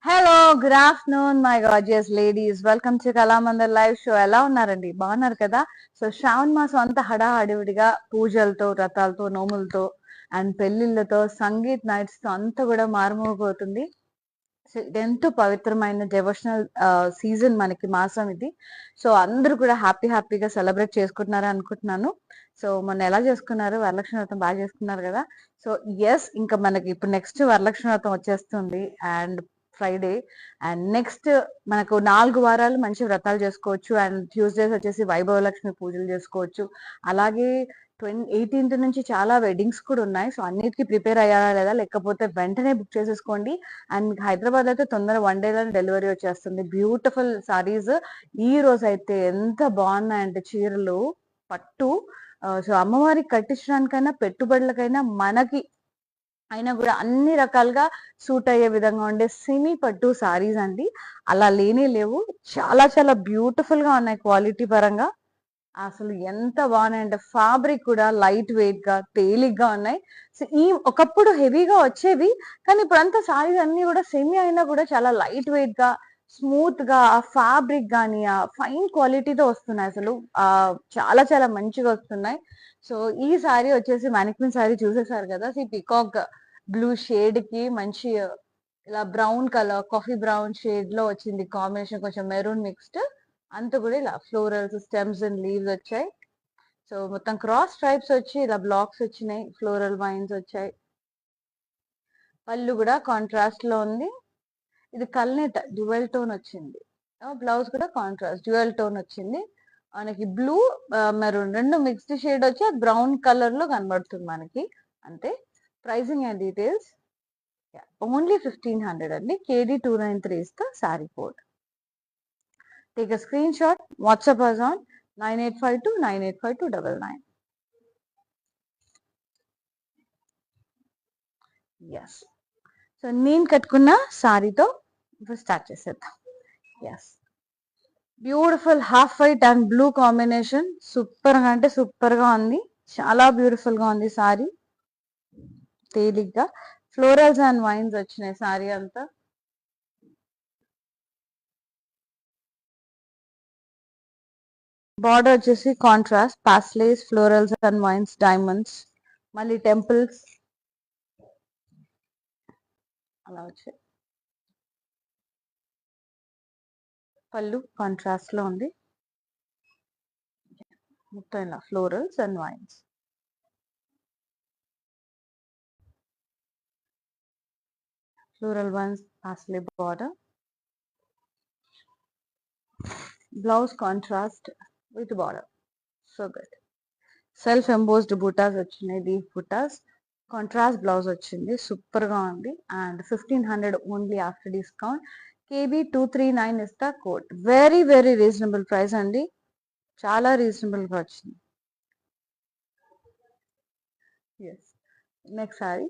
Hello, good afternoon my gorgeous ladies. Welcome to Kalamandir live show. ఎలా ఉన్నారండి? బాగున్నారు కదా? సో శ్రావణ మాసం అంతా హడాహడివిడిగా పూజలతో, వ్రతాలతో, నోములతో అండ్ పెళ్లిళ్ళతో, సంగీత్ నైట్స్ తో అంతా కూడా మారుమోగిపోతుంది. సో ఎంతో పవిత్రమైన డెవోషనల్ సీజన్ మనకి, మాసం ఇది. సో అందరూ కూడా హ్యాపీగా సెలబ్రేట్ చేసుకుంటున్నారు అనుకుంటున్నాను. సో మొన్న ఎలా చేసుకున్నారు? వరలక్ష్మి వ్రతం బాగా చేసుకున్నారు కదా? సో ఎస్, ఇంకా మనకి ఇప్పుడు నెక్స్ట్ వరలక్ష్మి వ్రతం వచ్చేస్తుంది అండ్ ఫ్రైడే. అండ్ నెక్స్ట్ మనకు 4 వారాలు మంచి వ్రతాలు చేసుకోవచ్చు. అండ్ ట్యూస్డేస్ వచ్చేసి వైభవలక్ష్మి పూజలు చేసుకోవచ్చు. అలాగే 18th నుంచి చాలా వెడ్డింగ్స్ కూడా ఉన్నాయి. సో అన్నిటికీ ప్రిపేర్ అయ్యారా లేదా, లేకపోతే వెంటనే బుక్ చేసేసుకోండి. అండ్ మీకు హైదరాబాద్ అయితే తొందర 1 day డెలివరీ వచ్చేస్తుంది. బ్యూటిఫుల్ సారీస్ ఈ రోజు అయితే ఎంత బాగున్నాయంటే చీరలు, పట్టు. సో అమ్మవారికి కట్టించడానికైనా పెట్టుబడులకైనా మనకి అయినా కూడా అన్ని రకాలుగా సూట్ అయ్యే విధంగా ఉండే సెమీ పట్టు సారీస్ అండి. అలా లేనే లేవు. చాలా చాలా బ్యూటిఫుల్ గా ఉన్నాయి క్వాలిటీ పరంగా. అసలు ఎంత బాగున్నాయంటే ఫ్యాబ్రిక్ కూడా లైట్ వెయిట్ గా తేలిగ్గా ఉన్నాయి. సో ఈ ఒకప్పుడు హెవీగా వచ్చేవి, కానీ ఇప్పుడంతా సారీస్ అన్ని కూడా సెమీ అయినా కూడా చాలా లైట్ వెయిట్ గా, స్మూత్ గా, ఆ ఫ్యాబ్రిక్ గానీ ఆ ఫైన్ క్వాలిటీతో వస్తున్నాయి. అసలు చాలా చాలా మంచిగా వస్తున్నాయి. సో ఈ సారీ వచ్చేసి మానిక్విన్ సారీ చూసేసారు కదా. ఈ పికాక్ బ్లూ షేడ్ కి మంచి ఇలా brown colour, coffee brown shade లో వచ్చింది కాంబినేషన్, కొంచెం మెరూన్ మిక్స్డ్. అంతా కూడా ఇలా ఫ్లోరల్స్, స్టెమ్స్ అండ్ లీవ్స్ వచ్చాయి. సో మొత్తం క్రాస్ స్ట్రైప్స్ వచ్చి ఇలా బ్లాక్స్ వచ్చినాయి, ఫ్లోరల్ వైన్స్ వచ్చాయి. పళ్ళు కూడా కాంట్రాస్ట్ లో ఉంది. ఇది కల్నేత డ్యూయల్ టోన్ వచ్చింది. బ్లౌజ్ కూడా కాంట్రాస్ట్ డ్యూయల్ టోన్ వచ్చింది. మనకి బ్లూ, మెరూన్ రెండు మిక్స్డ్ షేడ్ వచ్చి బ్రౌన్ కలర్ లో కనబడుతుంది మనకి. అంతే. ప్రైసింగ్ అండ్ డీటెయిల్స్ ఓన్లీ 1500 అండి. KD 293 is the saree code. Take a screenshot, WhatsApp us on 9852985299. Yes. So నేను కట్టుకున్న సారీతో ఇప్పుడు స్టార్ట్ చేసేద్దాం. Yes, beautiful half white and blue combination. Super గా అంటే సూపర్ గా ఉంది. చాలా బ్యూటిఫుల్ గా ఉంది సారీ. తేలిగ్గా ఫ్లోరల్స్ అండ్ వైన్స్ వచ్చినాయి సారీ అంతా. బార్డర్ వచ్చేసి contrast paisleys, florals and vines, diamonds, మళ్ళీ టెంపుల్స్ అలా వచ్చాయి. పళ్ళు కాంట్రాస్ట్ లో ఉంది. మొత్తం ఇలా florals and vines. Floral vines, paisley border. Blouse contrast with border. So good. Self embossed butas వచ్చినాయి, లీఫ్ బుటాస్. కాంట్రాస్ట్ బ్లౌజ్ వచ్చింది, సూపర్ గా ఉంది. And 1500 only after discount. KB 239 is the code. Very very reasonable price అండి. చాలా reasonable గా వచ్చింది. Yes, next sari.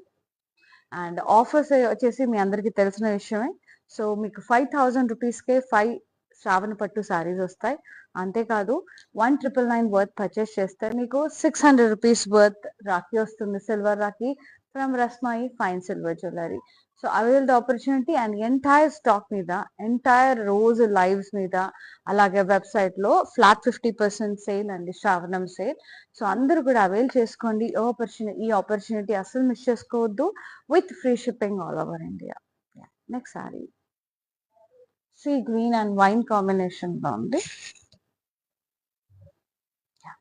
And offers వచ్చేసి మీ అందరికీ తెలిసిన విషయమే. సో మీకు 5000 రూపీస్కే 5 శ్రావణ పట్టు సారీస్ వస్తాయి. అంతేకాదు 1999 వర్త్ పర్చేస్ చేస్తే మీకు 600 రూపీస్ వర్త్ రాఖీ వస్తుంది, silver rakhi from Rasmayi fine silver jewellery. So avail the opportunity. And entire stock మీద, ఎంటైర్ రోజు లైవ్స్ మీద, అలాగే వెబ్సైట్ లో ఫ్లాట్ 50% సేల్ అండి, శ్రావణం సేల్. సో అందరూ కూడా అవైల్ చేసుకోండి. ఈ ఆపర్చునిటీ అసలు మిస్ చేసుకోవద్దు. with free shipping all over India. Yeah. Next saree. See green and wine combination ఉంది. Yeah.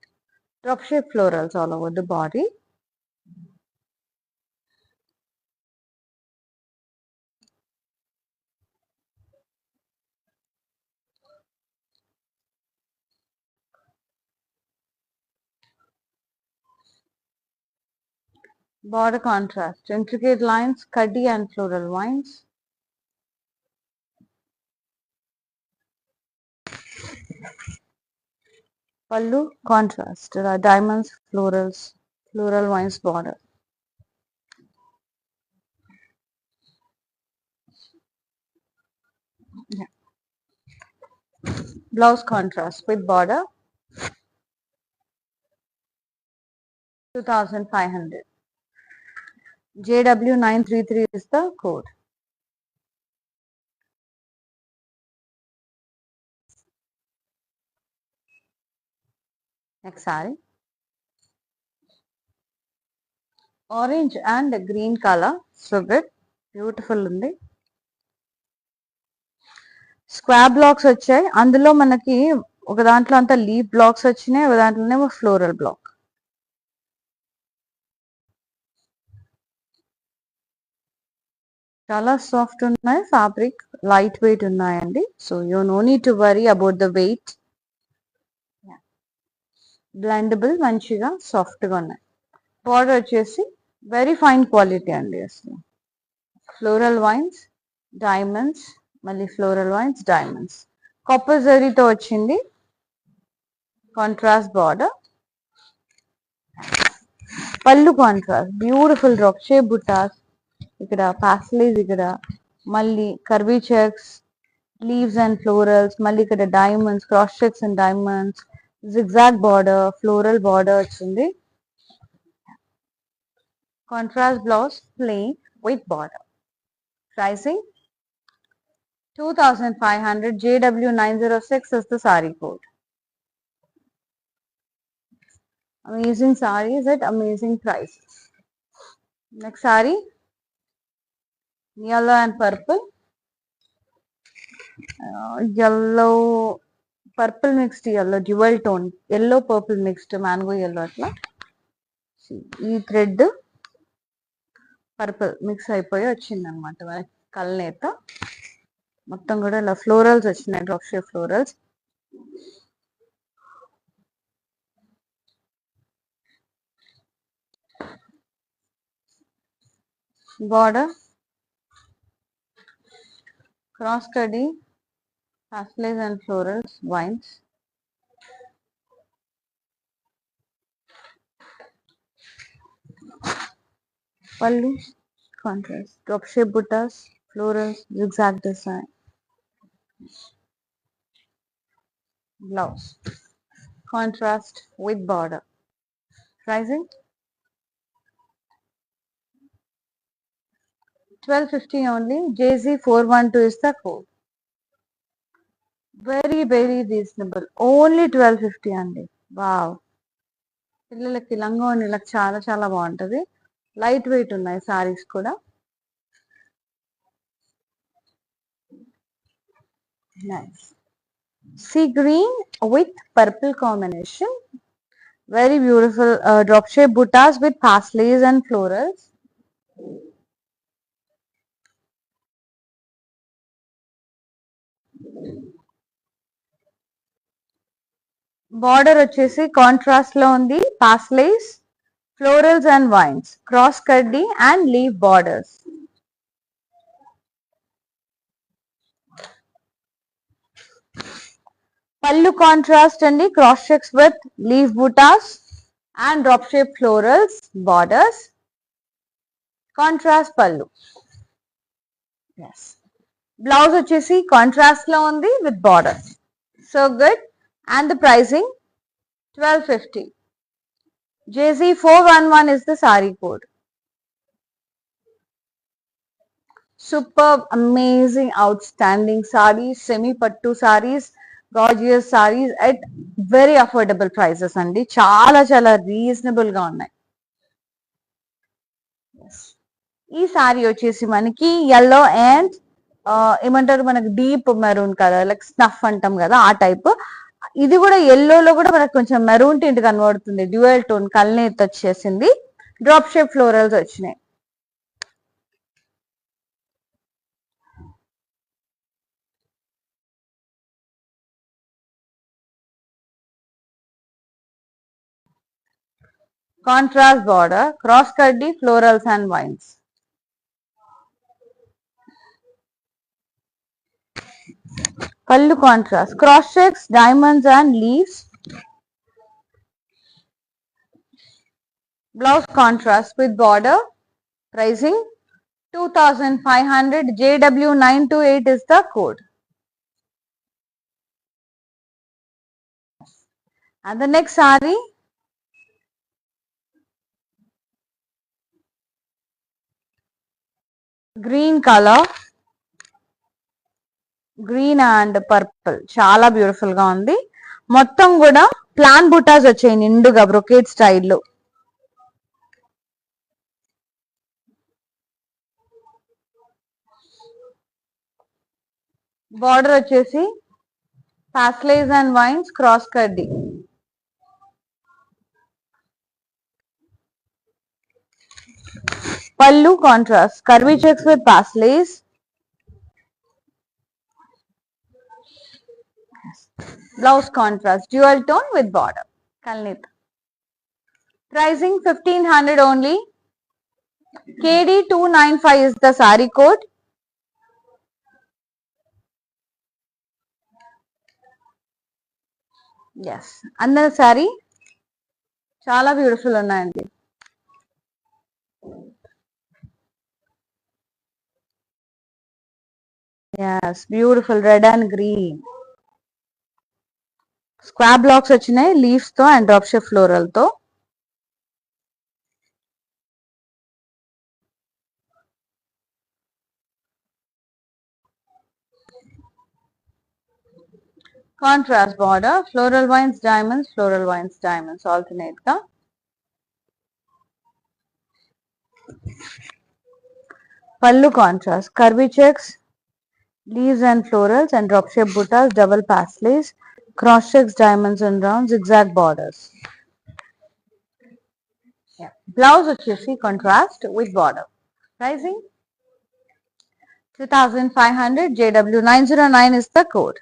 Drop shape florals all over the body. Border contrast, intricate lines, cuddy and floral vines. Pallu contrast, diamonds, florals, floral vines border. Yeah. Blouse contrast with border. 2500. JW 933 is the code. Next sorry orange and green colour, so good, beautiful ఉంది. Square blocks వచ్చాయి, అందులో మనకి ఒక దాంట్లో అంతా leaf blocks వచ్చినాయి, ఒక దాంట్లోనేమో ఫ్లోరల్ బ్లాక్. చాలా సాఫ్ట్ ఉన్నాయి, ఫ్యాబ్రిక్ లైట్ వెయిట్ ఉన్నాయండి. So you know need to worry about the weight. Blendable, మంచిగా సాఫ్ట్గా ఉన్నాయి. బార్డర్ వచ్చేసి వెరీ ఫైన్ క్వాలిటీ అండి. అసలు ఫ్లోరల్ వైన్స్, డైమండ్స్, మళ్ళీ ఫ్లోరల్ వైన్స్, డైమండ్స్, కాపర్ జరీతో వచ్చింది. కాంట్రాస్ట్ బార్డర్, పళ్ళు contrast, beautiful drop shape butas, ఇక్కడ పాస్లేజ్, ఇక్కడ మళ్ళీ curvy checks, leaves and florals, మళ్ళీ ఇక్కడ diamonds, cross checks and diamonds, zigzag border, floral border వచ్చింది. Contrast blouse plain with border. Pricing 2500. JW906 is the saree code. Amazing sarees at amazing prices. Next saree, yellow and purple. Yellow purple mixed yellow, dual tone, yellow purple mixed, mango yellow atla. ఈ thread purple mix అయిపోయి వచ్చింది అనమాట మనకి కల్నేత. మొత్తం కూడా ఇలా florals వచ్చినాయి, drop shape florals. Border cross kadhi, paisleys and florals, wines. పళ్ళు contrast, drop shape buttas, florals, zigzag design. Blouse contrast with border. Pricing 1250 only. JZ412 is the code. Very reasonable. Only 1250 అండి. Wow, పిల్లలకి లంగా నీళ్ళకి చాలా బాగుంటది. Light weight ఉన్నాయి సారీస్ కూడా. Nice. Sea green with purple combination. Very beautiful drop shape buttas with paisleys and florals. Border వచ్చేసి contrast లో ఉంది, paisleys, florals and vines, cross kaddi and leaf borders. Pallu contrast and cross checks with leaf buttas and drop shape florals, borders. Contrast pallu. Yes. Blouse vachesi contrast lo undi with border. So good. And the pricing 1250. JZ411 is the saree code. Superb, amazing, outstanding sarees, semi pattu sarees, gorgeous sarees at very affordable prices andi. చాలా reasonable గా ఉన్నాయి. ఈ sorry వచ్చేసి మనకి yellow and ఏమంటారు, మనకి deep maroon colour, like snuff అంటాం కదా ఆ టైప్. ఇది కూడా ఎల్లోలో కూడా మనకు కొంచెం మెరూన్ టింట్ కనబడుతుంది. డ్యూయల్ టోన్ కల్నేత్ వచ్చేసింది. డ్రాప్ షేప్ ఫ్లోరల్స్ వచ్చినాయి. Contrast border, cross kaddi, florals and vines. Pallu contrast, cross checks, diamonds and leaves. Blouse contrast with border. Pricing 2500. JW928 is the code. And the next saree, green color, green and purple, చాలా beautiful గా ఉంది. మొత్తం కూడా plan బుటాస్ వచ్చాయి నిండుగా brocade స్టైల్లో. Border వచ్చేసి paisleys and wines cross కడ్డీ. పళ్ళు contrast curvy checks with paisleys. Blouse contrast dual tone with border. Kalnit. Pricing 1500 only. KD 295 is the saree code. Yes. Another saree chala beautiful unnayandi. Yes, beautiful red and green. Schwab blocks వచ్చినాయి leaves తో and drop shape floral తో. Contrast border floral vines diamonds alternate గా. పళ్ళు contrast curvy checks leaves and florals and drop shape buttas, double pasleys, cross checks, diamonds and round, zigzag borders. Yeah. Blouse వచ్చేసి contrast with border. Pricing 2500. JW 909 is the code.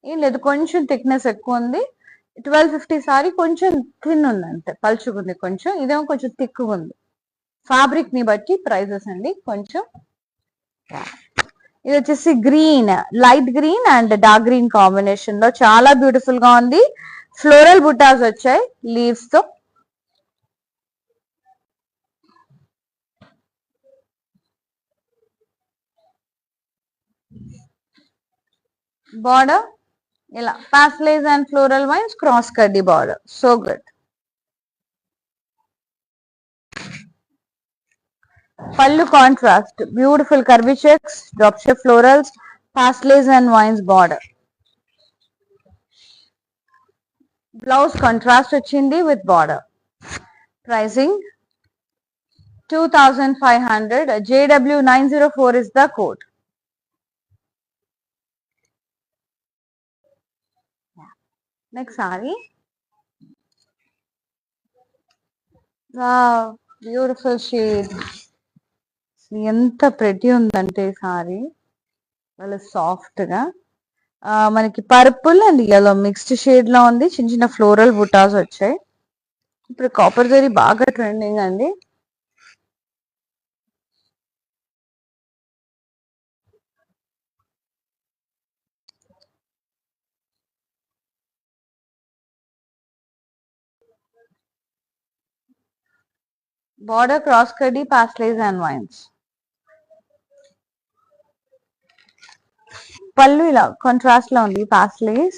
ఏం లేదు కొంచెం thickness ఎక్కువ ఉంది. 1250 sorry కొంచెం thin ఉంది అంతే, పలుచుకుంది కొంచెం. ఇదేమో కొంచెం థిక్ ఉంది. ఫ్యాబ్రిక్ ని బట్టి ప్రైజెస్ అండి కొంచెం. ఇది వచ్చేసి green, light green and dark green combination లో చాలా బ్యూటిఫుల్ గా ఉంది. ఫ్లోరల్ బుటాస్ వచ్చాయి లీవ్స్ తో. బార్డర్ ఇలా paisleys and floral vines cross కడ్డీ border. So good. Pallu contrast beautiful curvy checks, drop shape florals, paisleys and vines border. Blouse contrast వచ్చింది with border. Pricing 2500. JW 904 is the code. Next saree. Wow, beautiful shade. ఎంత pretty ఉందంటే sorry, చాలా soft గా మనకి purple and yellow mixed shade లో ఉంది. చిన్న చిన్న ఫ్లోరల్ బుటాస్ వచ్చాయి. ఇప్పుడు కాపర్ జరీ బాగా ట్రెండింగ్ అండి. బార్డర్ క్రాస్ కడ్డీ పాస్లేస్ అండ్ వైన్స్. పళ్ళు ఇలా కాంట్రాస్ట్ లో ఉంది, పాస్లేస్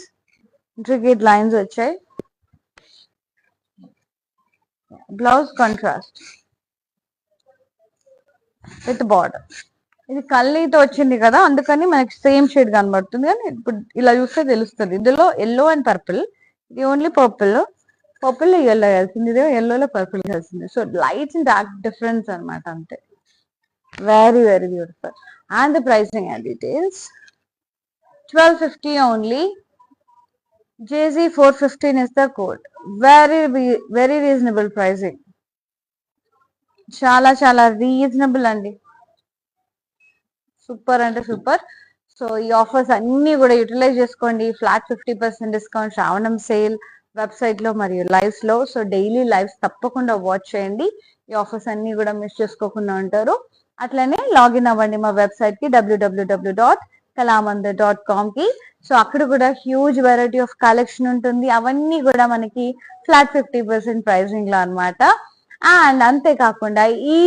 ఇంట్రికేట్ లైన్స్ వచ్చాయి. Blouse contrast with border. ఇది కల్లీతో వచ్చింది కదా, అందుకని మనకి సేమ్ షేడ్ కనబడుతుంది. కానీ ఇప్పుడు ఇలా చూస్తే తెలుస్తుంది. ఇందులో ఎల్లో అండ్ పర్పుల్, ఇది ఓన్లీ పర్పుల్. పర్పుల్ లో ఎల్లో కలిసింది, ఇదే ఎల్లోలో పర్పుల్ కలిసింది. So light and dark difference అనమాట అంతే. Very very beautiful. And the pricing and details 1250 only. JZ 415 is the code. Very reasonable pricing. చాలా చాలా రీజనబుల్ అండి. సూపర్ అంటే సూపర్. సో ఈ ఆఫర్స్ అన్ని కూడా యూటిలైజ్ చేసుకోండి. ఫ్లాట్ 50% డిస్కౌంట్ శ్రావణం సేల్ వెబ్సైట్ లో మరియు లైవ్స్ లో. సో డైలీ లైవ్స్ తప్పకుండా వాచ్ చేయండి. ఈ ఆఫర్స్ అన్ని కూడా మిస్ చేసుకోకుండా ఉంటారు. అట్లనే లాగిన్ అవ్వండి మా వెబ్సైట్ కి www.kalamandir.com కి. సో అక్కడ కూడా హ్యూజ్ వెరైటీ ఆఫ్ కలెక్షన్ ఉంటుంది. అవన్నీ కూడా మనకి ఫ్లాట్ 50% ప్రైసింగ్ లో అనమాట. అండ్ అంతేకాకుండా ఈ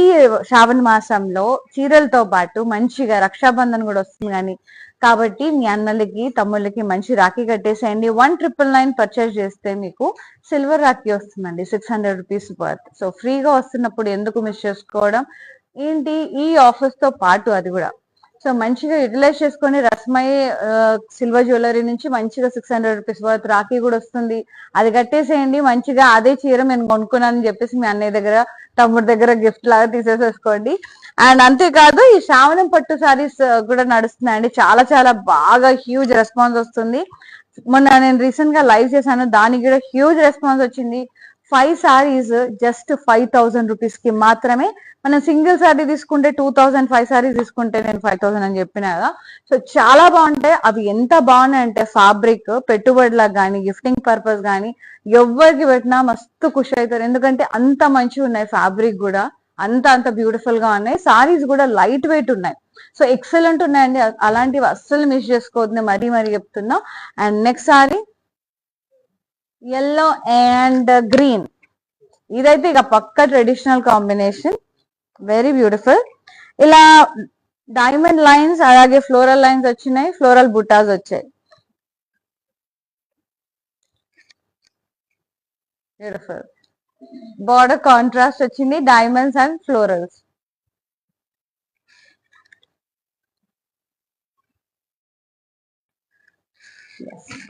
శ్రావణ మాసంలో చీరలతో పాటు మంచిగా రక్షాబంధన్ కూడా వస్తుంది కానీ, కాబట్టి మీ అన్నలకి తమ్ముళ్ళకి మంచి రాఖీ కట్టేసేయండి. 1999 పర్చేస్ చేస్తే మీకు సిల్వర్ రాఖీ వస్తుందండి 600 రూపీస్ వర్త్. సో ఫ్రీగా వస్తున్నప్పుడు ఎందుకు మిస్ చేసుకోవడం ఏంటి, ఈ ఆఫర్స్ తో పాటు అది కూడా సో మంచిగా యూటిలైజ్ చేసుకొని రస్మై సిల్వర్ జ్యువెలరీ నుంచి మంచిగా 600 రూపీస్ వర్త్ రాఖీ కూడా వస్తుంది. అది కట్టేసేయండి. మంచిగా అదే చీర నేను కొనుక్కున్నానని చెప్పేసి మీ అన్నయ్య దగ్గర తమ్ముడి దగ్గర గిఫ్ట్ లాగా తీసేసేసుకోండి. అండ్ అంతేకాదు ఈ శ్రావణం పట్టు సారీస్ కూడా నడుస్తున్నాయండి. చాలా చాలా బాగా హ్యూజ్ రెస్పాన్స్ వస్తుంది. మొన్న నేను రీసెంట్ గా లైవ్ చేశాను, దానికి కూడా హ్యూజ్ రెస్పాన్స్ వచ్చింది. 5 సారీస్ జస్ట్ 5000 రూపీస్ కి మాత్రమే. మనం సింగిల్ సారీ తీసుకుంటే 2000, 5 సారీస్ తీసుకుంటే నేను 5000 అని చెప్పిన కదా. సో చాలా బాగుంటాయి అవి. ఎంత బాగున్నాయి అంటే ఫ్యాబ్రిక్ పెట్టుబడిలకు కానీ గిఫ్టింగ్ పర్పస్ కానీ ఎవరికి పెట్టినా మస్తు ఖుషి అవుతారు. ఎందుకంటే అంత మంచిగా ఉన్నాయి, ఫ్యాబ్రిక్ కూడా అంత బ్యూటిఫుల్ గా ఉన్నాయి. సారీస్ కూడా లైట్ వెయిట్ ఉన్నాయి. సో ఎక్సలెంట్ ఉన్నాయండి. అలాంటివి అస్సలు మిస్ చేసుకోవద్దు, మరీ చెప్తున్నా. And next sorry yellow and green. ఇదైతే ఇక పక్క ట్రెడిషనల్ కాంబినేషన్, వెరీ బ్యూటిఫుల్. ఇలా డైమండ్ లైన్స్ అలాగే ఫ్లోరల్ లైన్స్ వచ్చినాయి, ఫ్లోరల్ బుటాస్ వచ్చాయి. బ్యూటిఫుల్ బార్డర్ కాంట్రాస్ట్ వచ్చింది, డైమండ్స్ అండ్ ఫ్లోరల్స్.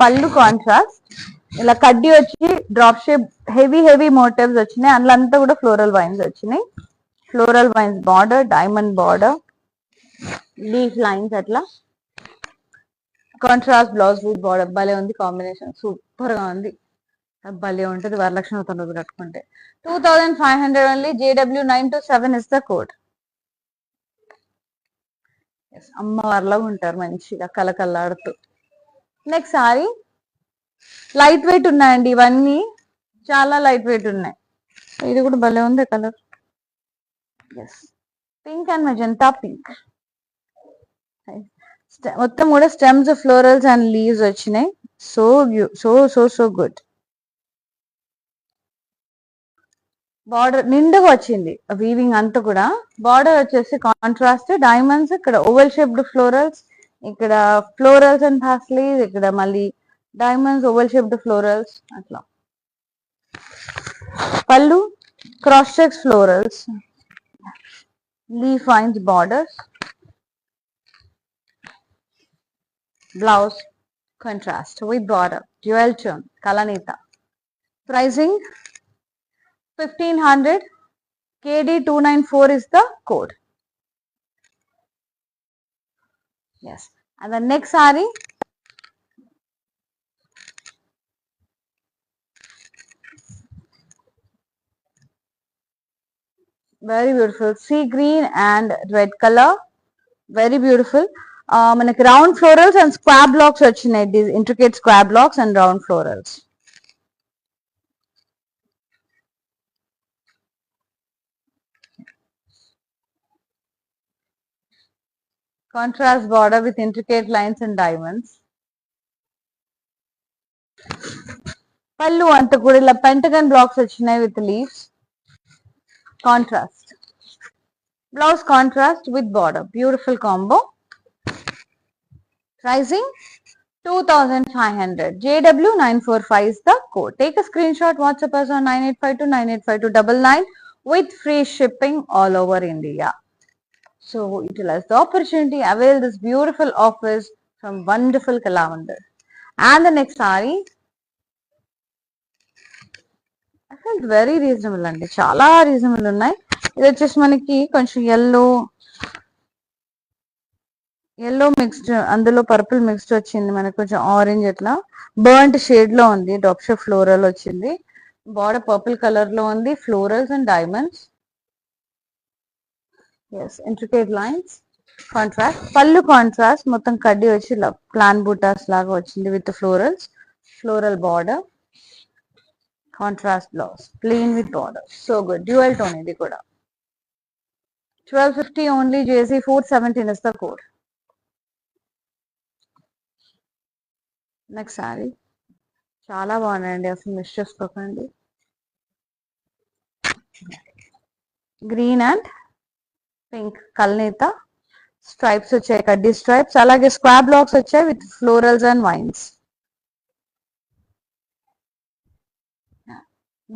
పళ్ళు కాంట్రాస్ట్, ఇలా కడ్డీ వచ్చి డ్రాప్ షేప్ హెవీ మోటివ్స్ వచ్చినాయి. అందులో అంతా కూడా ఫ్లోరల్ వైన్స్ వచ్చినాయి. Floral vines border, diamond border, leaf lines అట్లా. Contrast blouse with border. భలే ఉంది కాంబినేషన్, సూపర్ గా ఉంది. భలే ఉంటుంది వరలక్ష్మి వ్రతం రోజు కట్టుకుంటే. 2500 only. JW927 is the code. అమ్మవారిలో ఉంటారు మంచిగా కలకల్లాడుతూ. నెక్స్ట్ సారీ లైట్ వెయిట్ ఉన్నాయండి, ఇవన్నీ చాలా లైట్ వెయిట్ ఉన్నాయి. ఇది కూడా భలే ఉంది colour. Pink and magenta pink. మొత్తం కూడా స్టెమ్స్, ఫ్లోరల్స్ అండ్ లీవ్స్ వచ్చినాయి. So so good. బార్డర్ నిండుగా వచ్చింది, వీవింగ్ అంతా కూడా. బార్డర్ వచ్చేసి కాంట్రాస్ట్ డైమండ్స్, ఇక్కడ ఓవెల్ షేప్డ్ ఫ్లోరల్స్, ఇక్కడ ఫ్లోరల్స్ అండ్ పాస్లీస్, ఇక్కడ మళ్ళీ డైమండ్స్, ఓవెల్ షేప్డ్ ఫ్లోరల్స్ అట్లా. Pallu cross checks florals, leaf vines borders. Blouse contrast with border, dual tone కలనీత. Pricing 1500. KD294 is the code. Yes. And the next saree very beautiful, sea green and red color, very beautiful. మనకి round florals and square blocks వచ్చినాయి, these intricate square blocks and round florals. Contrast border with intricate lines and diamonds. పళ్ళు అంతా కూడా ఇలా pentagon blocks వచ్చినాయి with leaves. Contrast blouse, contrast with border, beautiful combo. Pricing 2500. JW945 is the code. Take a screenshot, WhatsApp us on 9852985299 with free shipping all over India. So utilize the opportunity, avail this beautiful offers from wonderful Kalamandir. And the next saree, I felt very reasonable అండి, చాలా reasonable ఉన్నాయి. ఇది వచ్చేసి మనకి కొంచెం yellow mixed, అందులో purple mixed వచ్చింది, మనకి కొంచెం ఆరెంజ్ అట్లా బర్ంట్ షేడ్ లో ఉంది. డ్రాప్ షేప్ ఫ్లోరల్ వచ్చింది, బార్డర్ పర్పుల్ కలర్ లో ఉంది, florals and diamonds. Yes, intricate lines. Contrast పళ్ళు, కాంట్రాస్ట్ మొత్తం కడ్డీ వచ్చి ప్లాన్ బూటాస్ లాగా వచ్చింది with florals, floral border. Contrast blouse, plain with border, so good. Dual tone ఇది కూడా. 1250 only. JC417 is the code. Next sari చాలా బాగున్నాయండి, అసలు మిస్ చేసుకోకండి. గ్రీన్ అండ్ పింక్ కల్నేత స్ట్రైప్స్ వచ్చాయి, కడ్డీ స్ట్రైప్స్, అలాగే స్క్వాబ్ బ్లాక్స్ వచ్చాయి with florals and vines.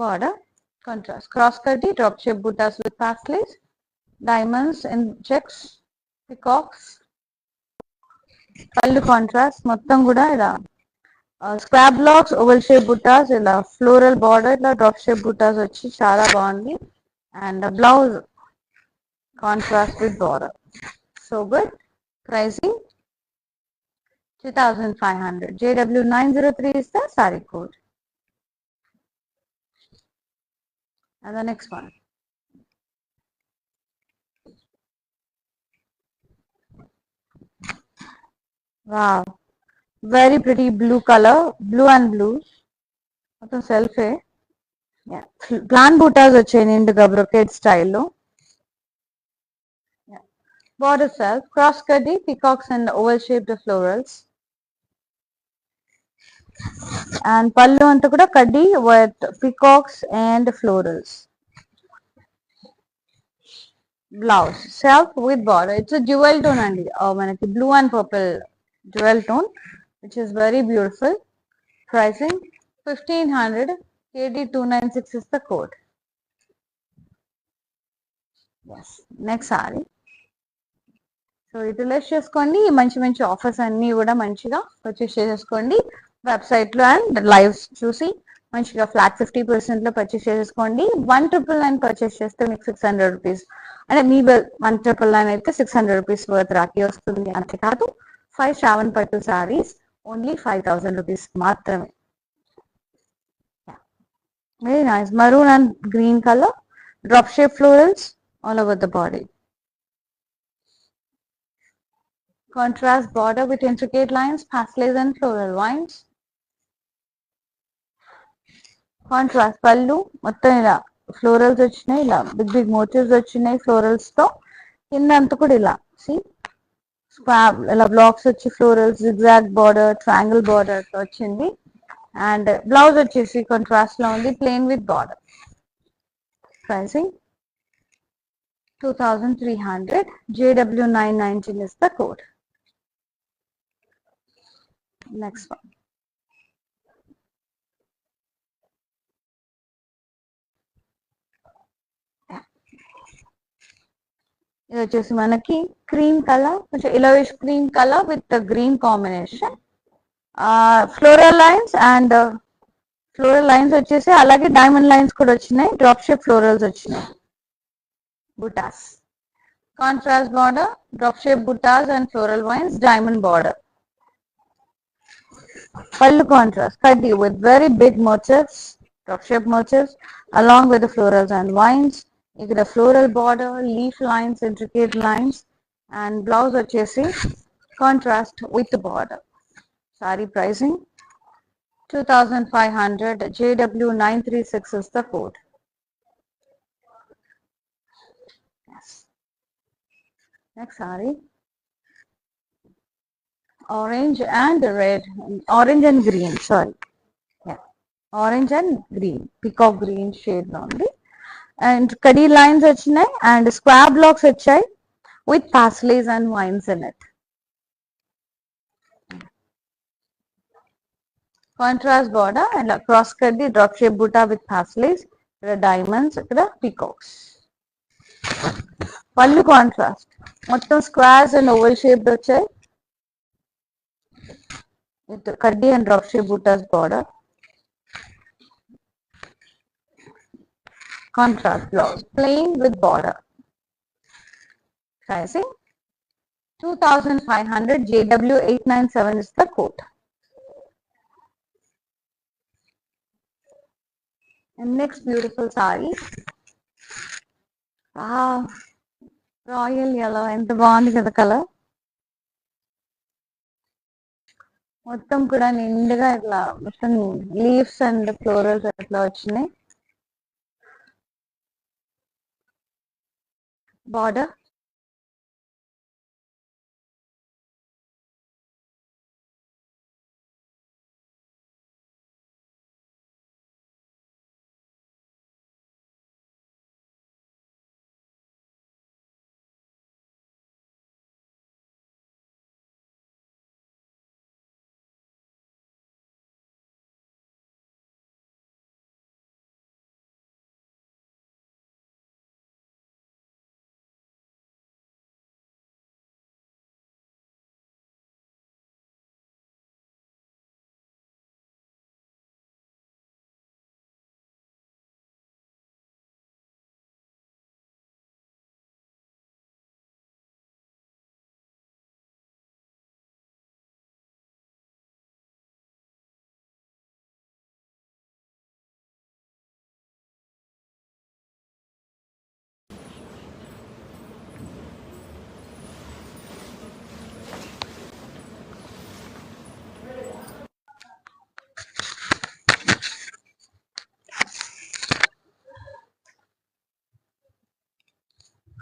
Border contrast, cross కడ్డీ, drop shape butas with paisleys, diamonds and checks, peacocks, pallu contrast మొత్తం కూడా ఇలా square blocks oval shape butas ఇలా ఫ్లోరల్ బార్డర్ ఇలా డ్రాప్ షేప్ బుట్టాస్ వచ్చి చాలా బాగుంది. And blouse contrast with border. So good. Pricing 2500. JW903 is the saree code. And the next one. Wow. Very pretty blue color. Blue and blue. మొత్తం సెల్ఫే. Plan buttas వచ్చాయి నిండుగా brocade స్టైల్లో. Border self, cross cutty, peacocks and oval shaped florals. And pallu anta kuda kaddi with peacocks and florals. Blouse self with border. It's a jewel tone andi. Manaki blue and purple jewel tone, which is very beautiful. Pricing 1500. KD296 is the code. Yes. Next saree. So utilize చేసుకోండి. మంచి మంచి offers అన్నీ కూడా మంచిగా purchase చేసేసుకోండి వెబ్సైట్లో and lives చూసి మంచిగా ఫ్లాట్ 50% పర్చేస్ చేసేసుకోండి. 1999 పర్చేస్ చేస్తే మీకు 600 రూపీస్ అంటే మీ 1999 అయితే 600 రూపీస్ వర్త్ రాఖీ వస్తుంది. అంతేకాదు 5 శ్రావణ్ పట్టు సారీస్ ఓన్లీ 5000 రూపీస్ మాత్రమే. Very nice maroon and green colour drop shape florals all over the body. Contrast border with intricate lines, pastels and floral vines. Contrast pallu మొత్తం ఇలా ఫ్లోరల్స్ వచ్చినాయి. ఇలా బిగ్ బిగ్ మోటివ్స్ వచ్చినాయి florals తో. కింద అంతా కూడా ఇలా సి స్క్వాబ్ ఇలా బ్లాక్స్ వచ్చి florals zigzag border triangle border తో వచ్చింది. అండ్ బ్లౌజ్ వచ్చేసి కాంట్రాస్ట్ లో ఉంది plain with border. Pricing 2300. JW919 is the code. Next one. ఇది వచ్చేసి మనకి క్రీమ్ కలర్ కొంచెం ఇలవిష్ cream colour with green combination. Floral lines వచ్చేసి అలాగే డైమండ్ లైన్స్ కూడా వచ్చినాయి. డ్రాప్ షేప్ ఫ్లోరల్స్ వచ్చినాయి. Butas contrast border drop shape butas and floral vines diamond border. Pallu contrast kaddi with very big motifs, drop shape motifs along with the florals and vines. ఇక్కడ floral border, leaf lines, intricate lines and blouse వచ్చేసి contrast with the border. Saree pricing 2500. JW936 is the code. Yes. Next saree. Orange and red, orange and green, sorry. Yeah, orange and green, peacock green shade లో ఉంది. And khadi lines వచ్చినాయి and square blocks వచ్చాయి with pastels and vines in it. Contrast border and cross కడ్డీ drop shape butta with pastels. ఇక్కడ diamonds, ఇక్కడ peacocks. Pallu contrast మొత్తం squares and oval shape వచ్చాయి. With kaddi and drop shape buttas border. Contrast blouse plain with border. Pricing 2500. JW897 is the code. And next beautiful saree. Wow, royal yellow and the bond is the color. మొత్తం కూడా నిండుగా ఇట్లా మొత్తం leaves and florals అట్లా వచ్చినాయి. Border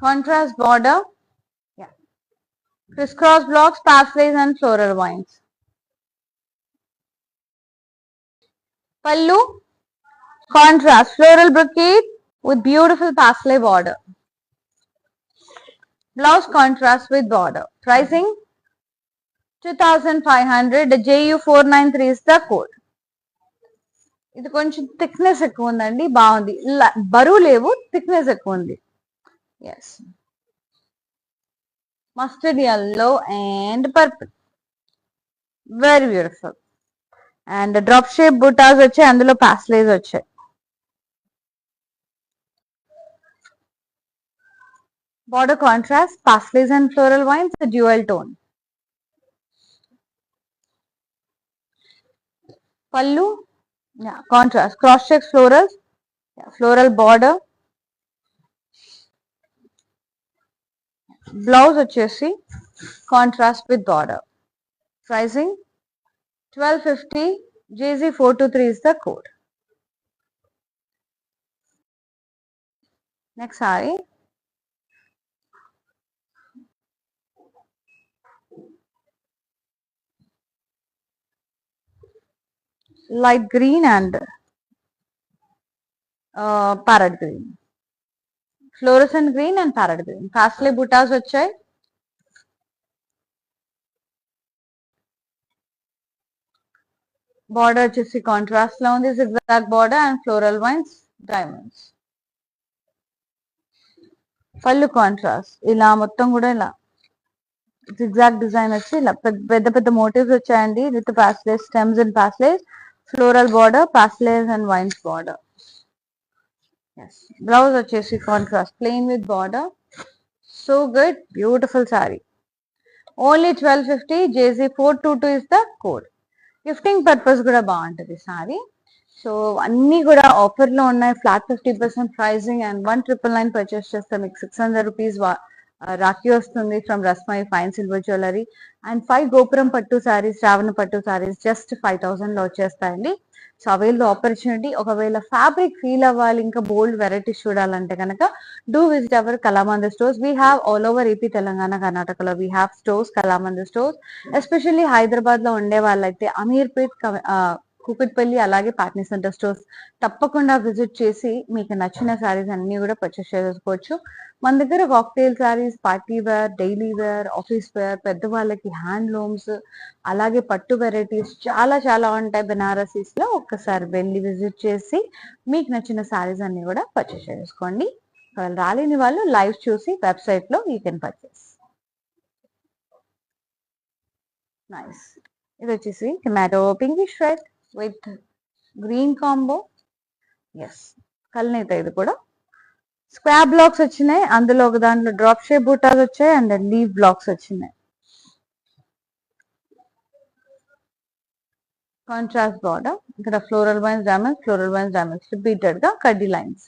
Contrast border. Yeah. Crisscross blocks, pastelis and floral vines. Pallu. Contrast floral brocade with beautiful pastel border. Blouse contrast with border. Pricing 2500. The JU493 is the code. ఇది కొంచెం thickness ఎక్కువ ఉందండి, బాగుంది. బరువు లేవు, thickness ఎక్కువ ఉంది. Yes, mustard yellow and purple, very beautiful. And drop shape butas వచ్చాయి, అందులో పాస్లేజ్ వచ్చాయి. Border contrast, pastelis and floral vines, a dual tone. Pallu, yeah, contrast, cross checks florals, yeah, floral border. Blouse వచ్చేసి contrast with border. Pricing 1250. JZ423 is the code. Next saree. Light green and parrot green, fluorescent green and parrot green. Pastel buttas వచ్చాయి. Border వచ్చేసి contrast లో ఉంది, zigzag border and floral vines, diamonds. పళ్ళు contrast, ఇలా మొత్తం కూడా ఇలా zigzag design వచ్చి ఇలా పెద్ద పెద్ద మోటివ్స్ వచ్చాయండి, with paisleys, stems and paisleys, floral border, paisleys and vines border. Blouse వచ్చేసి contrast, plain with border. So good, beautiful saree. Only 1250. JZ422 is the code. Gifting purpose కూడా బాగుంటుంది సారీ. సో అన్ని కూడా ఆఫర్ లో ఉన్నాయి. ఫ్లాట్ 50% ప్రైజింగ్ అండ్ 1999 పర్చేస్ చేస్తే మీకు 600 rupees rakhi వస్తుంది from Rasmayi fine silver jewellery. And 5 గోపురం పట్టు సారీస్, శ్రావణ పట్టు సారీస్ జస్ట్ 5000 లో వచ్చేస్తాయండి. So avail the opportunity. ఒకవేళ ఫ్యాబ్రిక్ ఫీల్ అవ్వాలి, ఇంకా బోల్డ్ వెరైటీస్ చూడాలంటే కనుక do visit our Kalamandir stores. We have all over AP, Telangana, కర్ణాటకలో we have stores, Kalamandir stores. Especially Hyderabad లో ఉండే వాళ్ళైతే అమీర్పేట్, కూకట్పల్లి, అలాగే పాట్నీ సెంటర్ స్టోర్స్ తప్పకుండా విజిట్ చేసి మీకు నచ్చిన శారీస్ అన్ని కూడా పర్చేస్ చేసుకోవచ్చు. మన దగ్గర cocktail saris, party wear, daily wear, office wear, పెద్దవాళ్ళకి హ్యాండ్లూమ్స్, అలాగే పట్టు వెరైటీస్ చాలా చాలా ఉంటాయి బెనారసీస్ లో. ఒక్కసారి వెళ్ళి విజిట్ చేసి మీకు నచ్చిన శారీస్ అన్ని కూడా పర్చేస్ చేసుకోండి. రాలేని వాళ్ళు లైవ్ చూసి వెబ్సైట్ లో యూ కెన్ పర్చేస్. నైస్. ఇది వచ్చేసి tomato pinkish red with green combo. Yes, కల్నేత. ఇది కూడా స్క్వాబ్ బ్లాక్స్ వచ్చినాయి, అందులో ఒక దాంట్లో డ్రాప్ షేప్ బూటాస్ వచ్చాయి అండ్ లీవ్ బ్లాక్స్ వచ్చినాయి. కాంట్రాస్ట్ బార్డర్, ఇక్కడ floral vines diamonds, floral vines diamonds repeated గా కడ్డీ లైన్స్,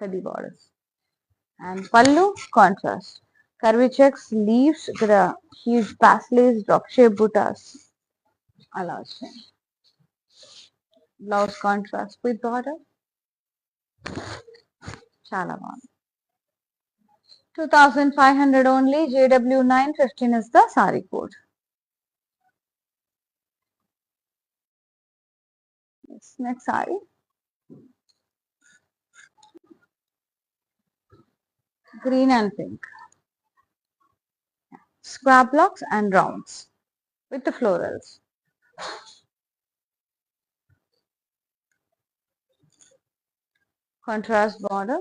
కడ్డీ బార్డర్స్. అండ్ పళ్ళు కాంట్రాస్ట్, కర్వీ చెక్స్, లీవ్స్, ఇక్కడ huge paisleys, drop shape buttas అలా వచ్చాయి. బ్లౌజ్ కాంట్రాస్ట్ విత్ బార్డర్, చాలా బాగుంది. 2500 only. JW915 is the saree code. Yes, next saree. Green and pink. Scrap blocks and rounds with the florals. Contrast border,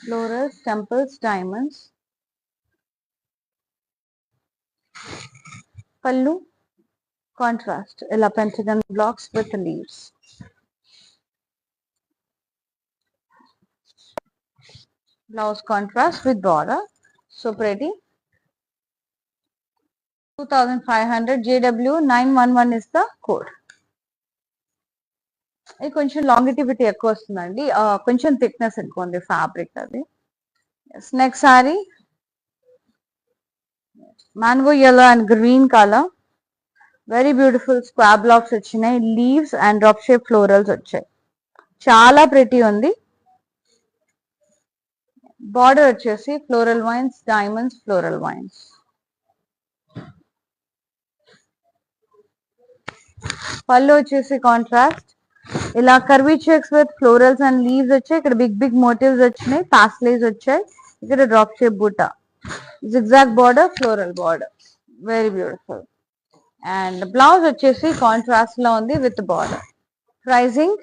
florals, temples, diamonds. Pallu contrast, illa pentagon blocks with the leaves. Blouse contrast with border, so pretty. 2500. JW911 is the code. ఇది కొంచెం longevity ఎక్కువ వస్తుందండి, కొంచెం thickness ఎక్కువ ఉంది fabric అది. Next saree mango yellow and green colour, very beautiful. Square blocks వచ్చినాయి, leaves and drop shape florals వచ్చాయి, చాలా ప్రిటీ ఉంది. బార్డర్ వచ్చేసి floral vines, diamonds, floral vines. Pallu వచ్చేసి కాంట్రాస్ట్ ఇలా curvy checks with florals and leaves వచ్చాయి. ఇక్కడ బిగ్ బిగ్ మోటివ్స్ వచ్చినాయి, పాస్లేస్ వచ్చాయి. ఇక్కడ drop shape buta, zigzag border, floral border, very beautiful. And blouse వచ్చేసి కాంట్రాస్ట్ లో ఉంది with border. Pricing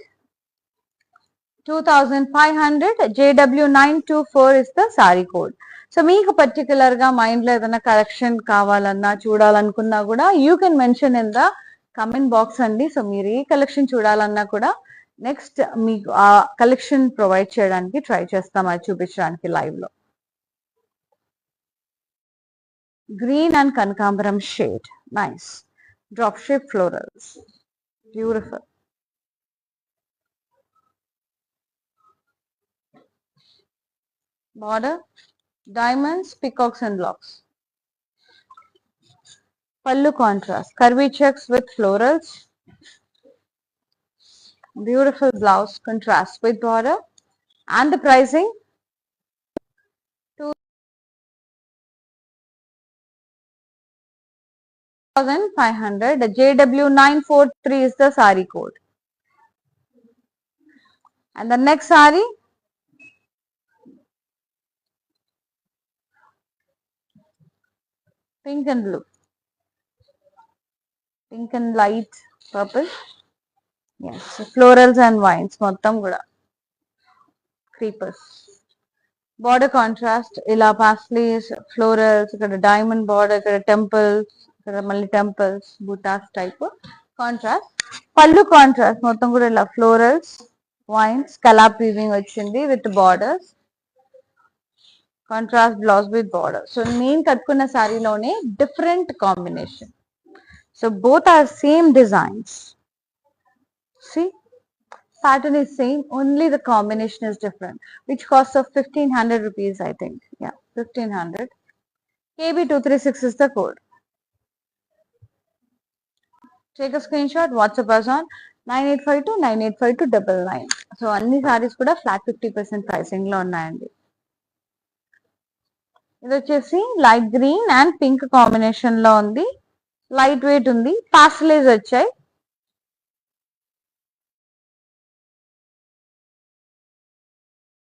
2500. JW924 is the sorry code. So మీకు పర్టికులర్ గా మైండ్ లో ఏదైనా కలెక్షన్ కావాలన్నా చూడాలనుకున్నా కూడా you can mention in the comment box అండి. సో మీరు ఏ కలెక్షన్ చూడాలన్నా కూడా నెక్స్ట్ మీకు ఆ కలెక్షన్ ప్రొవైడ్ చేయడానికి ట్రై చేస్తాం, అది చూపించడానికి లైవ్ లో. గ్రీన్ అండ్ కనకాంబరం shade, nice. Drop shape florals, beautiful. Border, diamonds, peacocks and blocks. Pallu contrast, curvy checks with florals. Beautiful blouse, contrast with border. And the pricing 2500. JW943 is the saree code. And the next saree, pink and blue, pink and light purple. Yes, florals and vines మొత్తం కూడా creepers. Border contrast ఇలా paisleys, florals, ఇక్కడ diamond border, ఇక్కడ temples, ఇక్కడ మళ్ళీ temples, butas type contrast. పళ్ళు contrast మొత్తం కూడా ఇలా ఫ్లోరల్స్, వైన్స్, కలాప్ వీవింగ్ వచ్చింది with borders. Contrast blouse with border. So నేను కట్టుకున్న శారీలోనే different combination. So both are same designs. See, pattern is same, only the combination is different, which costs of 1500 rupees, I think. Yeah, 1500. KB236 is the code. Take a screenshot, WhatsApp us on 9852985299. So అన్ని sarees కూడా flat 50% pricing లో ఉన్నాయండి. ఇది వచ్చేసి light green and pink combination లో ఉంది, light weight ఉంది, పాస్టలైజ్ వచ్చాయి.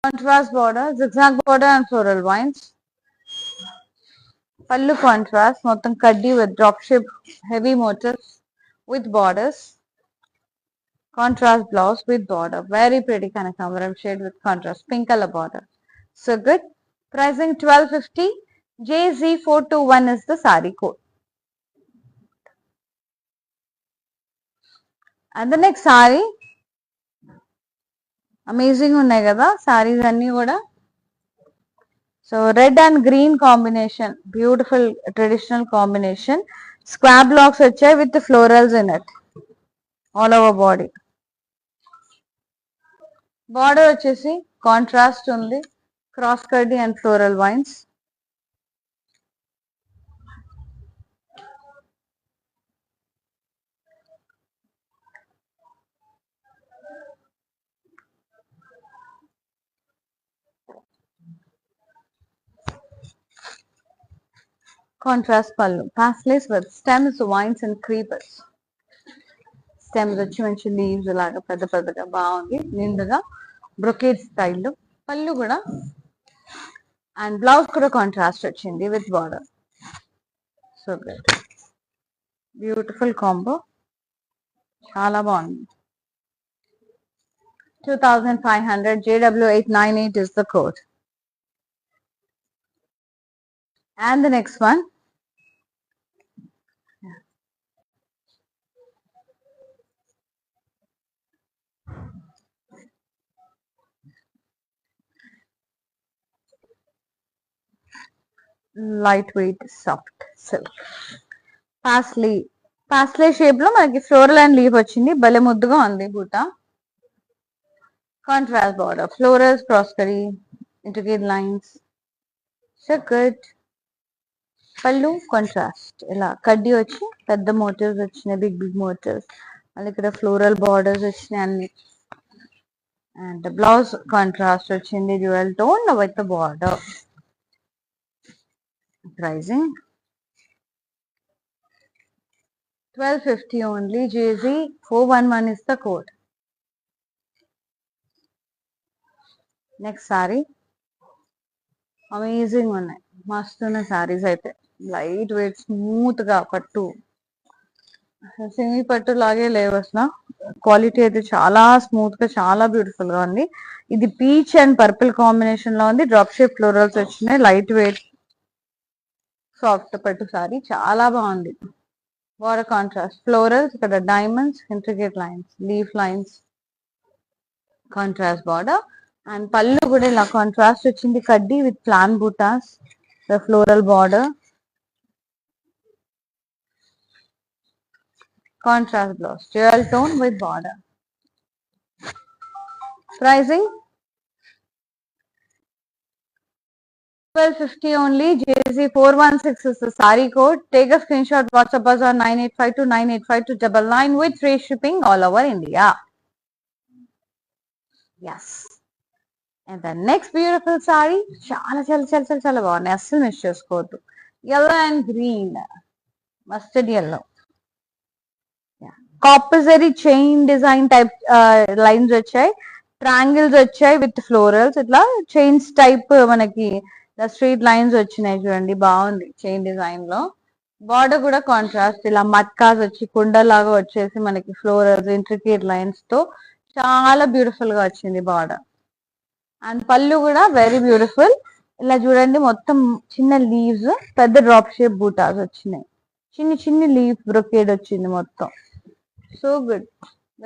Contrast border, zigzag border and floral vines. Pallu contrast, మొత్తం కడ్డీ with drop shape heavy motifs with borders. Contrast blouse with border, very pretty Kanakamparam shade with contrast pink color border. So good. Pricing 1250. JZ421 is the saree code. And the next saree, amazing ఉన్నాయి కదా సారీస్ అన్ని కూడా. So red and green combination, beautiful traditional combination. Square blocks వచ్చాయి with florals in it all over body. Border వచ్చేసి contrast ఉంది, cross కడ్డీ and floral vines. Contrast pallu, paisleys with stems, vines and creepers. Stems వచ్చి మంచి leaves లాగా పెద్ద పెద్దగా బాగుంది, నిండుగా బ్రొకేడ్ స్టైల్లో. పళ్ళు కూడా అండ్ బ్లౌజ్ కూడా కాంట్రాస్ట్ వచ్చింది with border. So good, beautiful combo, చాలా బాగుంది. 2500. JW898 is the code. And the next one, lightweight soft silk, paisley shape లో మనకి ఫ్లోరల్ అండ్ లీవ్ వచ్చింది, భలే ముద్దుగా ఉంది బూట. కాంట్రాస్ట్ బార్డర్, ఫ్లోరల్స్, ప్రాస్కరీ, intricate lines. So good. Pallu contrast ఇలా కడ్డీ వచ్చి పెద్ద మోటివ్స్ వచ్చినాయి, బిగ్ బిగ్ మోటివ్స్. మళ్ళీ ఇక్కడ ఫ్లోరల్ బార్డర్స్ వచ్చినాయి అన్ని. అండ్ బ్లౌజ్ కాంట్రాస్ట్ వచ్చింది dual tone with border. Pricing 1250 only. JG 411 is the code. Next sari amazing ఉన్నాయి, మస్తున్నాయి సారీస్ అయితే. లైట్ వెయిట్ స్మూత్ గా పట్టు, సెమీ పట్టు లాగే లేవు అసలు. క్వాలిటీ అయితే చాలా స్మూత్ గా చాలా బ్యూటిఫుల్ గా ఉంది. ఇది పీచ్ అండ్ పర్పుల్ కాంబినేషన్ లో ఉంది. డ్రాప్ షేప్ ఫ్లోరల్స్ వచ్చినాయి. లైట్ వెయిట్ సాఫ్ట్ పట్టు సారీ చాలా బాగుంది. బార్డర్ కాంట్రాస్ట్ ఫ్లోరల్స్, ఇక్కడ diamonds, intricate lines, leaf lines, contrast border. And పళ్ళు కూడా ఇలా కాంట్రాస్ట్ వచ్చింది, కడ్డీ with plan buttas, floral border, contrast blouse, dual tone with border. Pricing 1250 only. JZ 416 is the saree code. Take a screenshot, WhatsApp us on 9852985299 with free shipping all over India. Yes. And the next beautiful saree, చాలా చాలా చాలా చాలా చాలా బాగున్నాయి, అస్సలు miss చేసుకోవద్దు. Yellow and green, mustard yellow. Copper chain design type lines వచ్చాయి, triangles వచ్చాయి విత్ ఫ్లోరల్స్, ఇట్లా చైన్స్ టైప్ మనకి స్ట్రీట్ లైన్స్ వచ్చినాయి చూడండి, బాగుంది చైన్ డిజైన్ లో. బార్డర్ కూడా కాంట్రాస్ట్ ఇలా మట్కాస్ వచ్చి కుండలాగా వచ్చేసి మనకి ఫ్లోరల్స్ ఇంట్రికేట్ లైన్స్ తో చాలా బ్యూటిఫుల్ గా వచ్చింది బార్డర్. అండ్ పళ్ళు కూడా వెరీ బ్యూటిఫుల్, ఇలా చూడండి మొత్తం చిన్న లీవ్స్, పెద్ద డ్రాప్ షేప్ బూటాస్ వచ్చినాయి, చిన్ని చిన్ని లీఫ్ బ్రొకేడ్ వచ్చింది మొత్తం. సో గుడ్,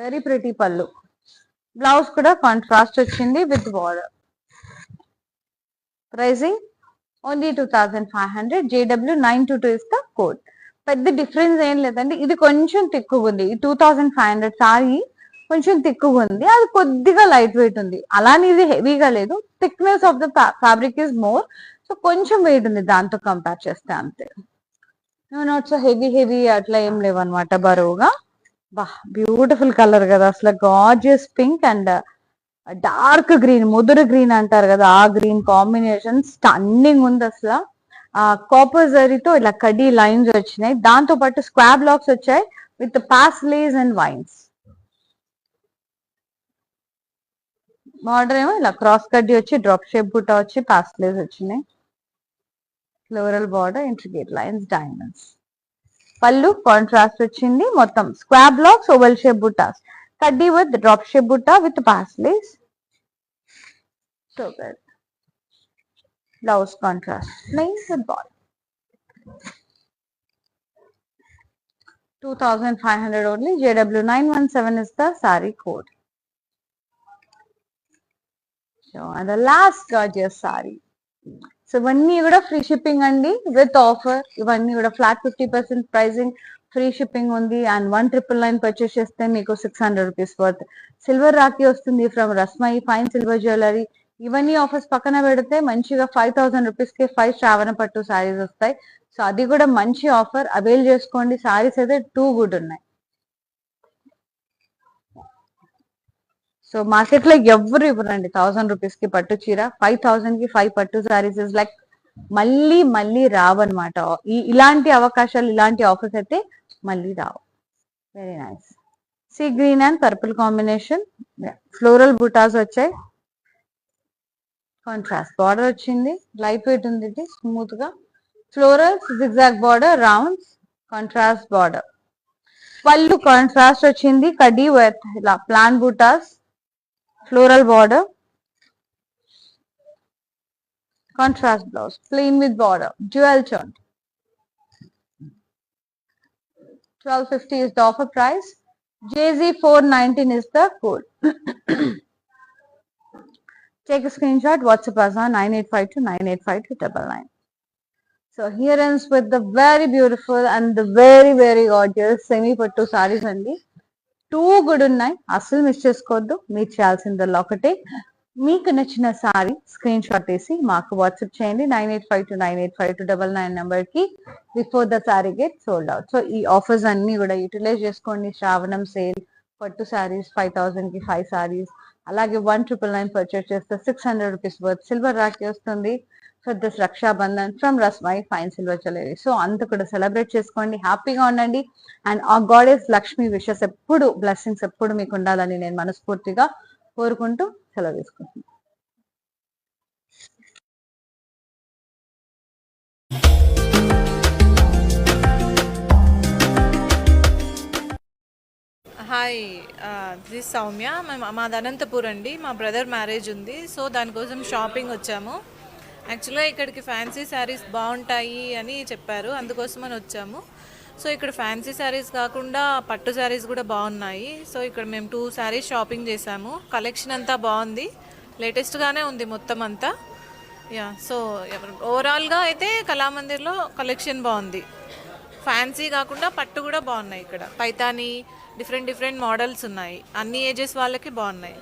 వెరీ ప్రిటీ పళ్ళు. బ్లౌజ్ కూడా కాంట్రాస్ట్ వచ్చింది with border. Pricing only 2500. JW 922 is the code. పెద్ద డిఫరెన్స్ ఏం లేదండి, ఇది కొంచెం తిక్కుగా ఉంది. ఈ 2500 సారీ కొంచెం తిక్కుగా ఉంది, అది కొద్దిగా లైట్ వెయిట్ ఉంది. అలానే ఇది హెవీగా లేదు, thickness of the fabric is more, so కొంచెం వెయిట్ ఉంది దాంతో కంపేర్ చేస్తే, అంతే. నాట్ సో హెవీ హెవీ అట్లా ఏం లేవు అనమాట బరువుగా. బా బ్యూటిఫుల్ కలర్ కదా అసలు, gorgeous pink and dark green, ముదురు గ్రీన్ అంటారు కదా, ఆ గ్రీన్ కాంబినేషన్ స్టన్నింగ్ ఉంది అసలు. ఆ కాపర్ జరీతో ఇలా కడ్డీ లైన్స్ వచ్చినాయి, దాంతో పాటు స్క్వార్ బ్లాక్స్ వచ్చాయి with paisleys and vines. Border ఏమో ఇలా క్రాస్ కడ్డీ వచ్చి డ్రాప్ షేప్ బుట్ట వచ్చి పాస్లేస్ వచ్చినాయి, floral border, intricate lines, diamonds. పళ్ళు కాంట్రాస్ట్ వచ్చింది, మొత్తం స్క్వార్ బ్లాక్స్, ఓవల్ షేప్ బుట్టాస్, కడ్డీ విత్ డ్రాప్ షేప్ బుట్ట with paisleys. So good. Blouse contrast plain with border. 2500 only. JW 917 is the saree code. So and the last gorgeous saree. So ఇవన్నీ కూడా free shipping అండి with offer. ఇవన్నీ కూడా flat 50% pricing, free shipping ఉంది. And 1999 purchase చేస్తే మీకు 600 rupees worth silver rakhi వస్తుంది from Rasmayi fine silver jewellery. ఇవన్నీ ఆఫర్స్ పక్కన పెడితే మంచిగా 5000 రూపీస్ కి 5 శ్రావణ పట్టు సారీస్ వస్తాయి. సో అది కూడా మంచి ఆఫర్, అవైల్ చేసుకోండి. సారీస్ అయితే టూ గుడ్ ఉన్నాయి. సో మార్కెట్ లో ఎవరు ఇవ్వరండి 1000 రూపీస్ కి పట్టు చీర, 5000 కి 5 పట్టు సారీస్ ఇస్ లైక్ మళ్ళీ మళ్ళీ రావన్నమాట. ఇలాంటి అవకాశాలు, ఇలాంటి ఆఫర్స్ అయితే మళ్ళీ రావు. Very nice. See green and purple combination, floral బూటాస్ వచ్చాయి, కాంట్రాస్ట్ బార్డర్ వచ్చింది, లైట్ వెయిట్ ఉంది, ఇది స్మూత్ గా florals, zigzag border, rounds, contrast border. పళ్ళు కాంట్రాస్ట్ వచ్చింది, కడ్డీ విత్ ఇలా ప్లాన్ బూటాస్, floral border, contrast blouse, plain with border, jewel tone. 1250 is the offer price. JZ 419 is the code. Take a screenshot, WhatsApp us on 9852985299. So here ends with the very beautiful and the very very gorgeous semi pattu sarees andi. Too good ఉన్నాయి, అస్సలు miss చేసుకోవద్దు. మీరు చేయాల్సిందల్లా ఒకటే, మీకు నచ్చిన sorry screen shot తీసి మాకు వాట్సాప్ చేయండి 9852985299 నెంబర్ కి before the sorry get sold out. So ఈ ఆఫర్స్ అన్ని కూడా యూటిలైజ్ చేసుకోండి. శ్రావణం సేల్, పట్టు సారీస్ 5000 కి 5 సారీస్, అలాగే 1999 పర్చేస్ చేస్తే 600 రూపీస్ వర్త్ సిల్వర్ రాఖీ వస్తుంది. For this Rakshabandhan from Rasmai fine silver jewellery. So అంత కూడా సెలబ్రేట్ చేసుకోండి, హ్యాపీగా ఉండండి. అండ్ ఆ గాడెస్ లక్ష్మి విషెస్ ఎప్పుడు, బ్లెస్సింగ్స్ ఎప్పుడు మీకు ఉండాలని నేను మనస్ఫూర్తిగా కోరుకుంటూ సెలవు తీసుకుంటున్నాను. Hi, this Soumya. మాది అనంతపూర్ అండి. మా బ్రదర్ మ్యారేజ్ ఉంది, సో దానికోసం షాపింగ్ వచ్చాము. యాక్చువల్గా ఇక్కడికి ఫ్యాన్సీ శారీస్ బాగుంటాయి అని చెప్పారు, అందుకోసమని వచ్చాము. సో ఇక్కడ ఫ్యాన్సీ శారీస్ కాకుండా పట్టు శారీస్ కూడా బాగున్నాయి. సో ఇక్కడ మేము 2 శారీస్ షాపింగ్ చేసాము. కలెక్షన్ అంతా బాగుంది, లేటెస్ట్గానే ఉంది మొత్తం అంతా. యా, సో ఓవరాల్గా అయితే కళామందిర్లో కలెక్షన్ బాగుంది. ఫ్యాన్సీ కాకుండా పట్టు కూడా బాగున్నాయి. ఇక్కడ పైతాని డిఫరెంట్ డిఫరెంట్ మోడల్స్ ఉన్నాయి, అన్ని ఏజెస్ వాళ్ళకి బాగున్నాయి.